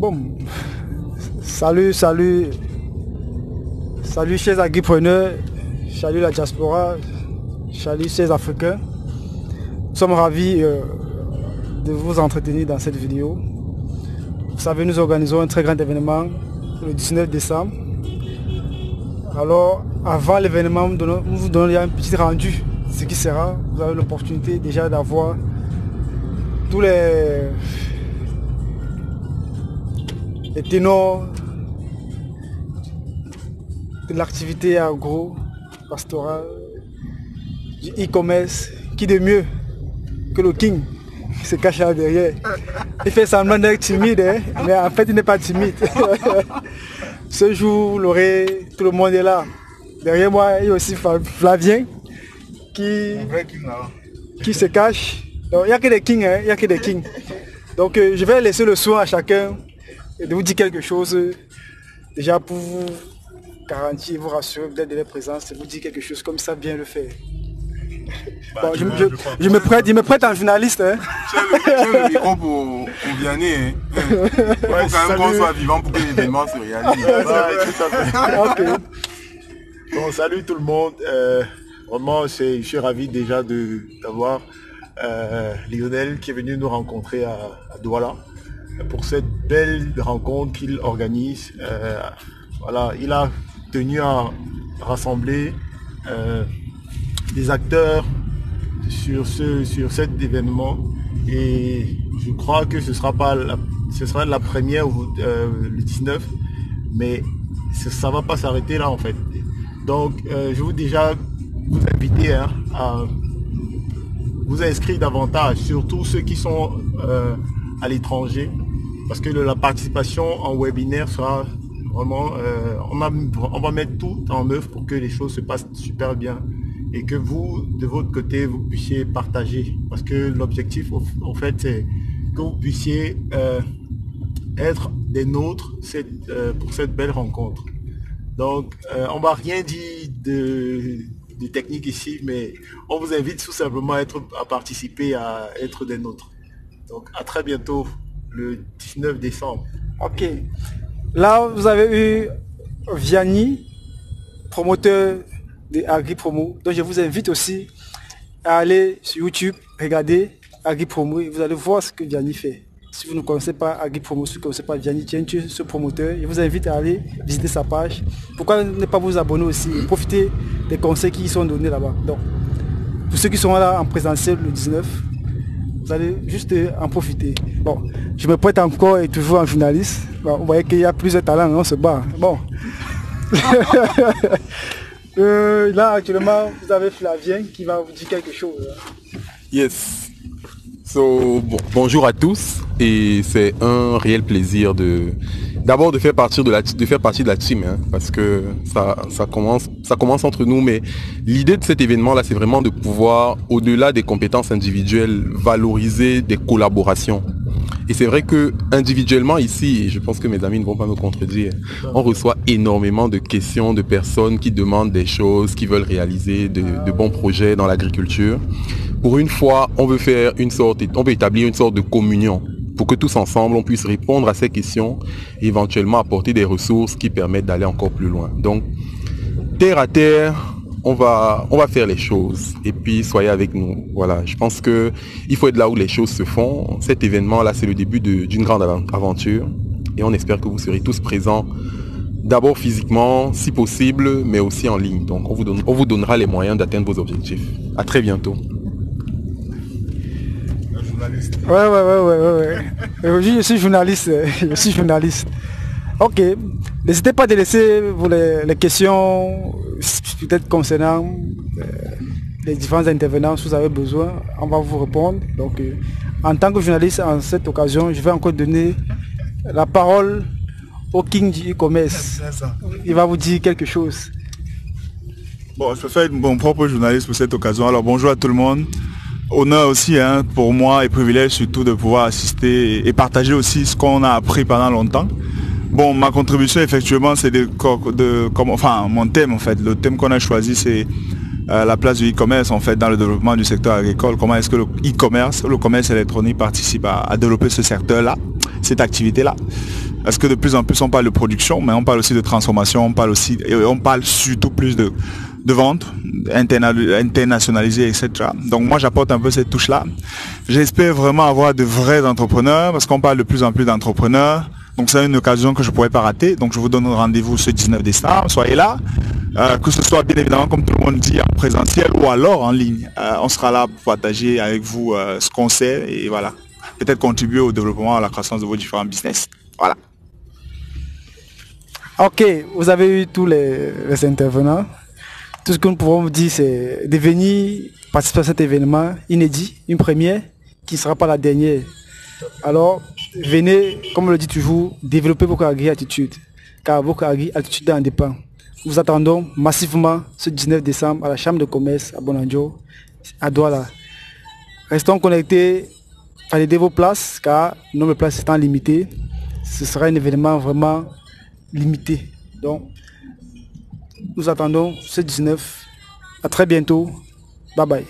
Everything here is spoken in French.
Bon, salut chers agripreneurs, salut la diaspora, salut chers Africains. Nous sommes ravis de vous entretenir dans cette vidéo. Vous savez, nous organisons un très grand événement le 19 décembre. Alors, avant l'événement, nous vous donnons un petit rendu. Ce qui sera, vous avez l'opportunité déjà d'avoir tous les ténors de l'activité agro-pastorale, du e-commerce. Qui de mieux que le King qui se cache là derrière. Il fait semblant d'être timide, hein, mais en fait il n'est pas timide. Ce jour, l'aurez, tout le monde est là. Derrière moi, il y a aussi Flavien qui se cache. Donc, il n'y a que des kings, hein, il n'y a que des kings. Donc je vais laisser le soin à chacun de vous dire quelque chose, déjà pour vous garantir, vous rassurer d'être de leur présence, de vous dire quelque chose comme ça, bien le faire. Bon, je me prête en journaliste. Hein. Tiens le micro pour Vianney. Hein. Il faut quand même qu'on soit vivant pour que l'événement se réalise. Okay. Bon, salut tout le monde. Vraiment, je suis ravi déjà d'avoir Lionel qui est venu nous rencontrer à Douala pour cette belle rencontre qu'il organise. Voilà, il a tenu à rassembler des acteurs sur cet événement et je crois que ce sera la première le 19, mais ça va pas s'arrêter là en fait. Donc je veux déjà vous inviter à vous inscrire davantage, surtout ceux qui sont à l'étranger, parce que la participation en webinaire sera vraiment, on va mettre tout en œuvre pour que les choses se passent super bien et que vous, de votre côté, vous puissiez partager. Parce que l'objectif, en fait, c'est que vous puissiez être des nôtres pour cette belle rencontre. Donc, on va rien dire de technique ici, mais on vous invite tout simplement à participer, à être des nôtres. Donc, à très bientôt, le 19 décembre. Ok. Là, vous avez eu Vianney, promoteur de AgriPromo. Donc, je vous invite aussi à aller sur YouTube, regarder AgriPromo et vous allez voir ce que Vianney fait. Si vous ne connaissez pas AgriPromo, si vous ne connaissez pas Vianney, ce promoteur, je vous invite à aller visiter sa page. Pourquoi ne pas vous abonner aussi et profiter des conseils qui y sont donnés là-bas. Donc, pour ceux qui sont là en présentiel le 19, vous allez juste en profiter. Bon, je me prête encore et toujours en journaliste. Bon, vous voyez qu'il y a plusieurs talents, on se bat. Bon. Là, actuellement, vous avez Flavien qui va vous dire quelque chose. Yes. Bonjour à tous. Et c'est un réel plaisir d'abord de faire partie de la team, hein, parce que ça commence entre nous, mais l'idée de cet événement là, c'est vraiment de pouvoir, au-delà des compétences individuelles, valoriser des collaborations. Et c'est vrai que individuellement ici, et je pense que mes amis ne vont pas me contredire, on reçoit énormément de questions de personnes qui demandent des choses, qui veulent réaliser de bons projets dans l'agriculture. Pour une fois, on veut établir une sorte de communion pour que tous ensemble, on puisse répondre à ces questions et éventuellement apporter des ressources qui permettent d'aller encore plus loin. Donc, terre à terre, on va faire les choses et puis soyez avec nous. Voilà, je pense que il faut être là où les choses se font. Cet événement-là, c'est le début d'une grande aventure et on espère que vous serez tous présents, d'abord physiquement, si possible, mais aussi en ligne. Donc, on vous donnera les moyens d'atteindre vos objectifs. À très bientôt. Ouais. Je suis journaliste. Ok. N'hésitez pas à laisser les questions, peut-être concernant les différents intervenants, si vous avez besoin, on va vous répondre. Donc, en tant que journaliste, en cette occasion, je vais encore donner la parole au King du e-commerce. Il va vous dire quelque chose. Bon, je peux faire mon propre journaliste pour cette occasion. Alors, bonjour à tout le monde. Honneur aussi pour moi et privilège surtout de pouvoir assister et partager aussi ce qu'on a appris pendant longtemps. Bon, ma contribution effectivement c'est mon thème en fait. Le thème qu'on a choisi c'est la place du e-commerce en fait dans le développement du secteur agricole. Comment est-ce que le e-commerce, le commerce électronique participe à développer ce secteur-là. cette activité-là. Parce que de plus en plus, on parle de production, mais on parle aussi de transformation, on parle surtout plus de vente, internationalisée, etc. Donc moi, j'apporte un peu cette touche-là. J'espère vraiment avoir de vrais entrepreneurs, parce qu'on parle de plus en plus d'entrepreneurs. Donc c'est une occasion que je ne pourrais pas rater. Donc je vous donne rendez-vous ce 19 décembre. Soyez là. Que ce soit bien évidemment, comme tout le monde dit, en présentiel ou alors en ligne. On sera là pour partager avec vous ce qu'on sait et voilà. Peut-être contribuer au développement, à la croissance de vos différents business. Voilà. Ok, vous avez eu tous les intervenants. Tout ce que nous pouvons vous dire, c'est de venir participer à cet événement inédit, une première, qui ne sera pas la dernière. Alors, venez, comme on le dit toujours, développer votre agri-attitude, car votre agri-attitude en dépend. Nous attendons massivement ce 19 décembre à la Chambre de commerce à Bonanjo, à Douala. Restons connectés, validez vos places, car le nombre de places étant limité, ce sera un événement vraiment limité. Donc, nous attendons ce 19. À très bientôt. Bye bye.